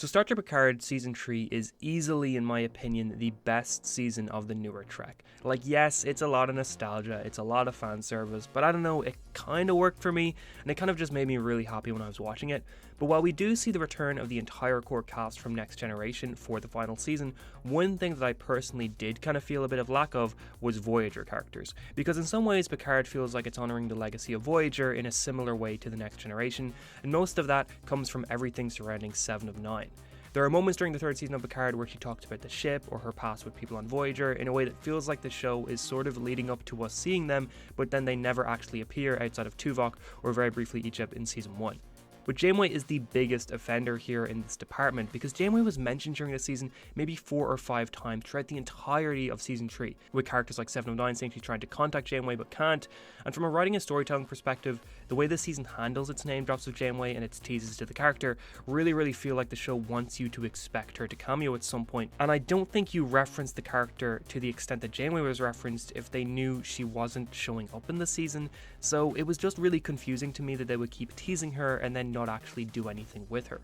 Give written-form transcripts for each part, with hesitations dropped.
So Star Trek Picard Season 3 is easily, in my opinion, the best season of the newer Trek. Like, yes, it's a lot of nostalgia, it's a lot of fan service, but I don't know, it kind of worked for me, and it kind of just made me really happy when I was watching it. But while we do see the return of the entire core cast from Next Generation for the final season, one thing that I personally did kind of feel a bit of lack of was Voyager characters. Because in some ways, Picard feels like it's honouring the legacy of Voyager in a similar way to the Next Generation, and most of that comes from everything surrounding 7 of 9. There are moments during the third season of Picard where she talks about the ship or her past with people on Voyager in a way that feels like the show is sort of leading up to us seeing them, but then they never actually appear outside of Tuvok or very briefly Egypt in Season 1. But Janeway is the biggest offender here in this department because Janeway was mentioned during the season maybe 4 or 5 times throughout the entirety of Season 3, with characters like 7 of 9 saying she's trying to contact Janeway but can't. And from a writing and storytelling perspective, the way this season handles its name drops of Janeway and its teases to the character really feel like the show wants you to expect her to cameo at some point. And I don't think you reference the character to the extent that Janeway was referenced if they knew she wasn't showing up in the season, so it was just really confusing to me that they would keep teasing her and then not actually do anything with her.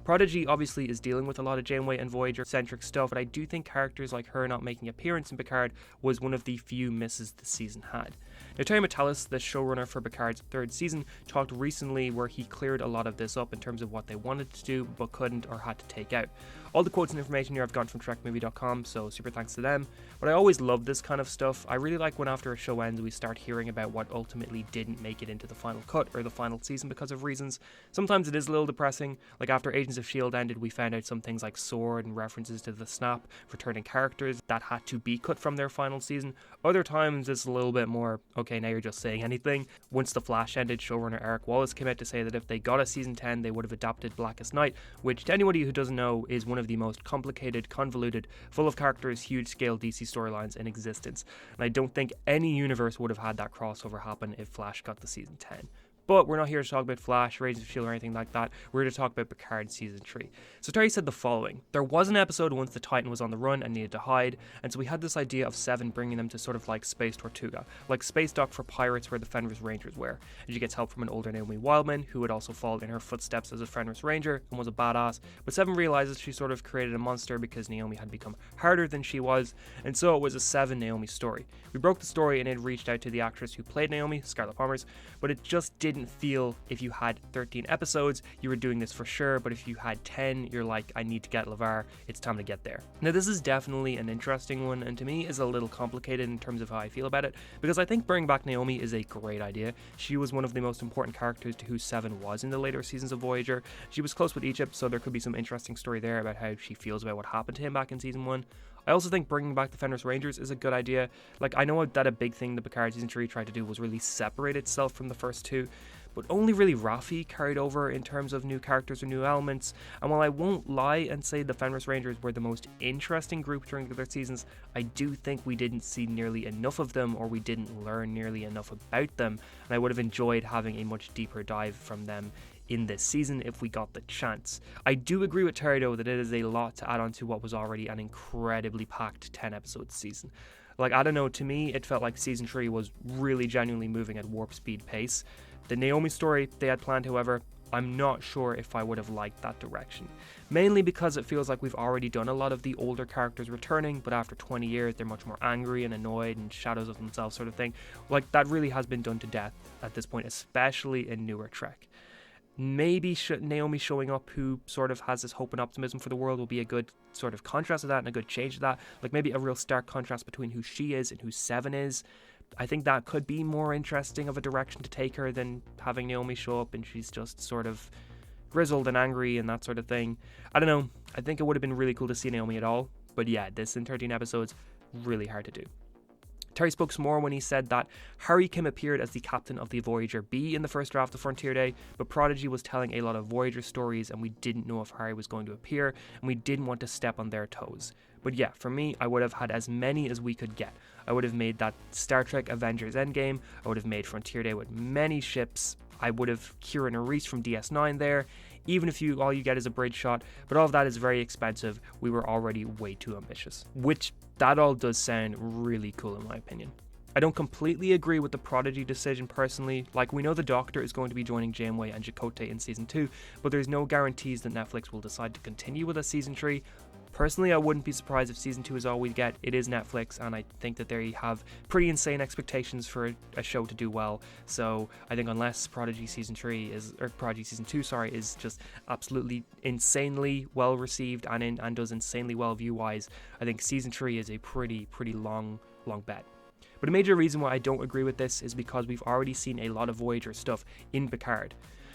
Prodigy obviously is dealing with a lot of Janeway and Voyager-centric stuff, but I do think characters like her not making an appearance in Picard was one of the few misses the season had. Now, Terry Matalas, the showrunner for Picard's third season, talked recently where he cleared a lot of this up in terms of what they wanted to do but couldn't or had to take out. All the quotes and information here I've gotten from TrekMovie.com, so super thanks to them. But I always love this kind of stuff. I really like when after a show ends we start hearing about what ultimately didn't make it into the final cut or the final season because of reasons. Sometimes it is a little depressing, like after Agents of S.H.I.E.L.D. ended we found out some things like Sword and references to the Snap, returning characters that had to be cut from their final season. Other times it's a little bit more, okay, now you're just saying anything. Once The Flash ended, showrunner Eric Wallace came out to say that if they got a season 10 they would have adapted Blackest Night, which to anybody who doesn't know is one of the most complicated, convoluted, full of characters, huge scale DC storylines in existence. And I don't think any universe would have had that crossover happen if Flash got the season 10. But we're not here to talk about Flash, Agents of S.H.I.E.L.D. or anything like that. We're here to talk about Picard Season 3. So Terry said the following: there was an episode once the Titan was on the run and needed to hide, and so we had this idea of 7 bringing them to sort of like Space Tortuga, like Space Dock for pirates where the Fenris Rangers were. And she gets help from an older Naomi Wildman, who had also followed in her footsteps as a Fenris Ranger and was a badass, but 7 realizes she sort of created a monster because Naomi had become harder than she was, and so it was a 7 Naomi story. We broke the story and it reached out to the actress who played Naomi, Scarlett Palmers, but it just didn't feel if you had 13 episodes, you were doing this for sure, but if you had 10, you're like, I need to get LeVar, it's time to get there. Now this is definitely an interesting one, and to me is a little complicated in terms of how I feel about it, because I think bringing back Naomi is a great idea. She was one of the most important characters to who 7 was in the later seasons of Voyager. She was close with Egypt, so there could be some interesting story there about how she feels about what happened to him back in Season 1. I also think bringing back the Fenris Rangers is a good idea. Like, I know that a big thing the Picard Season 3 tried to do was really separate itself from the first 2, but only really Raffi carried over in terms of new characters or new elements. And while I won't lie and say the Fenris Rangers were the most interesting group during the other seasons, I do think we didn't see nearly enough of them, or we didn't learn nearly enough about them, and I would have enjoyed having a much deeper dive from them in this season if we got the chance. I do agree with Terry though that it is a lot to add on to what was already an incredibly packed 10 episode season. Like, I don't know, to me it felt like Season 3 was really genuinely moving at warp speed pace. The Naomi story they had planned, however, I'm not sure if I would have liked that direction. Mainly because it feels like we've already done a lot of the older characters returning, but after 20 years they're much more angry and annoyed and shadows of themselves sort of thing. Like, that really has been done to death at this point, especially in newer Trek. Maybe Naomi showing up, who sort of has this hope and optimism for the world, will be a good sort of contrast to that and a good change to that. Like, maybe a real stark contrast between who she is and who 7 is. I think that could be more interesting of a direction to take her than having Naomi show up and she's just sort of grizzled and angry and that sort of thing. I don't know. I think it would have been really cool to see Naomi at all. But yeah, this in 13 episodes, really hard to do. Terry spoke some more when he said that Harry Kim appeared as the captain of the Voyager B in the first draft of Frontier Day, but Prodigy was telling a lot of Voyager stories and we didn't know if Harry was going to appear, and we didn't want to step on their toes. But yeah, for me, I would have had as many as we could get. I would have made that Star Trek Avengers Endgame, I would have made Frontier Day with many ships, I would have Kira Nerys from DS9 there, even if all you get is a bridge shot, but all of that is very expensive. We were already way too ambitious. Which, that all does sound really cool in my opinion. I don't completely agree with the Prodigy decision personally. Like, we know the Doctor is going to be joining Janeway and Chakotay in season 2, but there's no guarantees that Netflix will decide to continue with a season 3. Personally, I wouldn't be surprised if season 2 is all we get. It is Netflix, and I think that they have pretty insane expectations for a show to do well. So I think unless Prodigy season 2, is just absolutely insanely well received and does insanely well view wise, I think season 3 is a pretty long bet. But a major reason why I don't agree with this is because we've already seen a lot of Voyager stuff in Picard.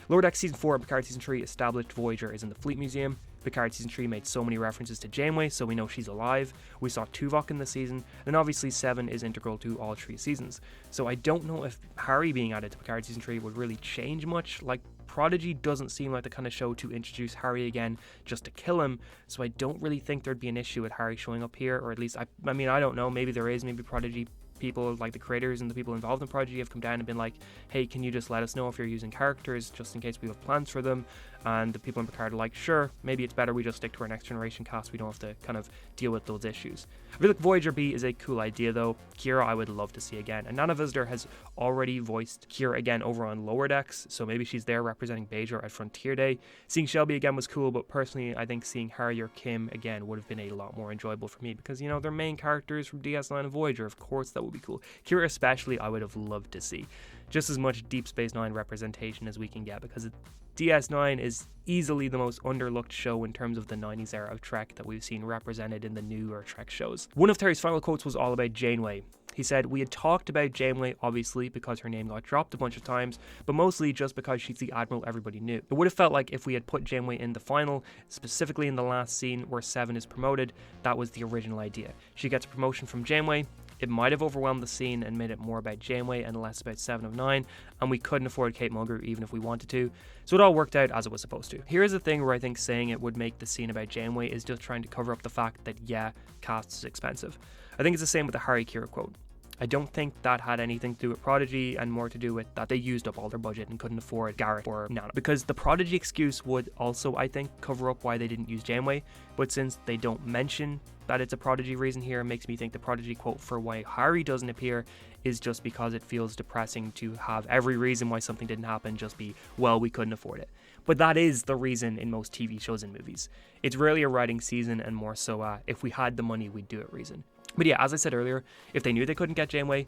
Lower Decks season 4 and Picard season 3 established Voyager is in the Fleet Museum. Picard season 3 made so many references to Janeway, so we know she's alive. We saw Tuvok in the season, and obviously 7 is integral to all 3 seasons. So I don't know if Harry being added to Picard season 3 would really change much. Like, Prodigy doesn't seem like the kind of show to introduce Harry again just to kill him, so I don't really think there'd be an issue with Harry showing up here, or at least, I mean, I don't know, maybe there is, maybe Prodigy people, like the creators and the people involved in Prodigy, have come down and been like, hey, can you just let us know if you're using characters just in case we have plans for them? And the people in Picard are like, sure, maybe it's better we just stick to our Next Generation cast, we don't have to kind of deal with those issues. I feel like Voyager B is a cool idea though. Kira I would love to see again, and Nana Visitor has already voiced Kira again over on Lower Decks, so maybe she's there representing Bajor at Frontier Day. Seeing Shelby again was cool, but personally I think seeing Harry or Kim again would have been a lot more enjoyable for me, because, you know, they're main characters from DS9 and Voyager. Of course that would be cool. Kira especially I would have loved to see. Just as much Deep Space Nine representation as we can get, because DS9 is easily the most underlooked show in terms of the 90s era of Trek that we've seen represented in the newer Trek shows. One of Terry's final quotes was all about Janeway. He said, "We had talked about Janeway obviously because her name got dropped a bunch of times, but mostly just because she's the Admiral everybody knew. It would have felt like if we had put Janeway in the final, specifically in the last scene where 7 is promoted, that was the original idea. She gets a promotion from Janeway. It might have overwhelmed the scene and made it more about Janeway and less about 7 of 9, and we couldn't afford Kate Mulgrew even if we wanted to, so it all worked out as it was supposed to." Here's the thing where I think saying it would make the scene about Janeway is just trying to cover up the fact that, yeah, cast is expensive. I think it's the same with the Harry Kira quote. I don't think that had anything to do with Prodigy and more to do with that they used up all their budget and couldn't afford Garrett or Nana. Because the Prodigy excuse would also, I think, cover up why they didn't use Janeway, but since they don't mention that it's a Prodigy reason here, it makes me think the Prodigy quote for why Harry doesn't appear is just because it feels depressing to have every reason why something didn't happen just be, well, we couldn't afford it. But that is the reason in most TV shows and movies. It's rarely a writing season and more so if we had the money, we'd do it reason. But yeah, as I said earlier, if they knew they couldn't get Janeway,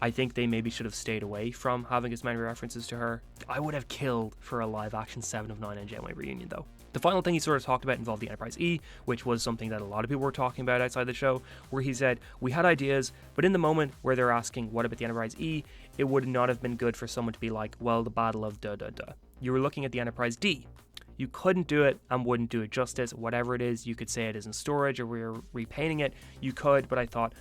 I think they maybe should have stayed away from having as many references to her. I would have killed for a live action 7 of 9 and Janeway reunion though. The final thing he sort of talked about involved the Enterprise E, which was something that a lot of people were talking about outside the show, where he said, "We had ideas, but in the moment where they're asking what about the Enterprise E, it would not have been good for someone to be like, well, the battle of da-da-da. You were looking at the Enterprise D. You couldn't do it and wouldn't do it justice. Whatever it is, you could say it is in storage or we're repainting it. You could, but I thought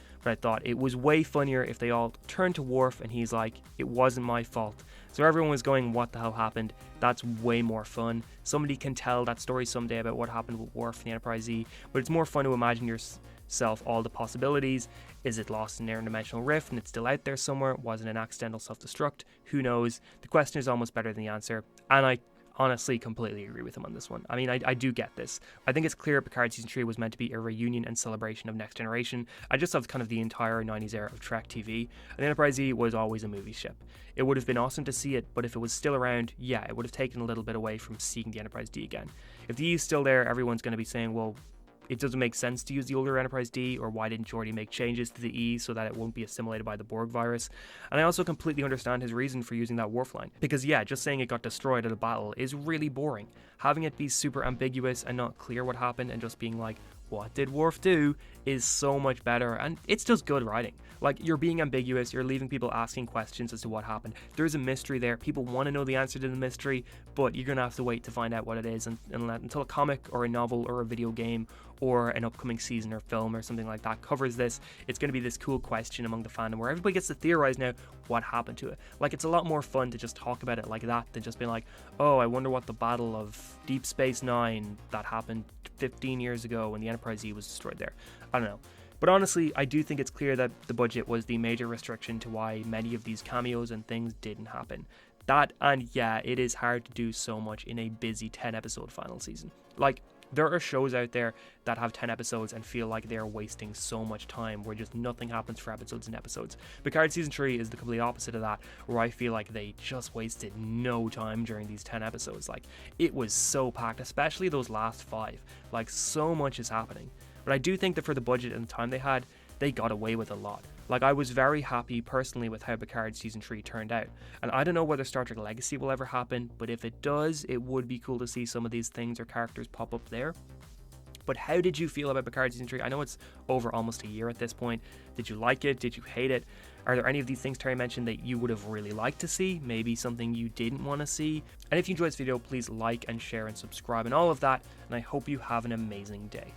it was way funnier if they all turned to Worf and he's like, it wasn't my fault." So everyone was going, what the hell happened? That's way more fun. Somebody can tell that story someday about what happened with Worf and the Enterprise E, but it's more fun to imagine yourself all the possibilities. Is it lost in an interdimensional rift and it's still out there somewhere? Was it an accidental self-destruct? Who knows? The question is almost better than the answer, and I honestly completely agree with him on this one. I mean, I do get this. I think it's clear Picard Season 3 was meant to be a reunion and celebration of Next Generation. I just have kind of the entire 90s era of Trek TV, and Enterprise E was always a movie ship. It would have been awesome to see it, but if it was still around, yeah, it would have taken a little bit away from seeing the Enterprise D again. If the E is still there, everyone's going to be saying, well, it doesn't make sense to use the older Enterprise D, or why didn't Geordi make changes to the E so that it won't be assimilated by the Borg virus? And I also completely understand his reason for using that Worf line, because yeah, just saying it got destroyed at a battle is really boring. Having it be super ambiguous and not clear what happened and just being like, what did Worf do, is so much better, and it's just good writing. Like, you're being ambiguous, you're leaving people asking questions as to what happened. There's a mystery there, people want to know the answer to the mystery, but you're gonna have to wait to find out what it is until a comic or a novel or a video game or an upcoming season or film or something like that covers this. It's going to be this cool question among the fandom where everybody gets to theorize now what happened to it. Like, it's a lot more fun to just talk about it like that than just being like, oh, I wonder what the battle of Deep Space Nine that happened 15 years ago when the Enterprise E was destroyed there. I don't know. But honestly, I do think it's clear that the budget was the major restriction to why many of these cameos and things didn't happen. That, and yeah, it is hard to do so much in a busy 10 episode final season. Like, There are shows out there that have 10 episodes and feel like they're wasting so much time where just nothing happens for episodes and episodes. Picard Season 3 is the complete opposite of that, where I feel like they just wasted no time during these 10 episodes. Like, it was so packed, especially those last 5. Like, so much is happening. But I do think that for the budget and the time they had, they got away with a lot. Like, I was very happy personally with how Picard Season 3 turned out. And I don't know whether Star Trek Legacy will ever happen, but if it does, it would be cool to see some of these things or characters pop up there. But how did you feel about Picard Season 3? I know it's over almost a year at this point. Did you like it? Did you hate it? Are there any of these things Terry mentioned that you would have really liked to see? Maybe something you didn't want to see? And if you enjoyed this video, please like and share and subscribe and all of that. And I hope you have an amazing day.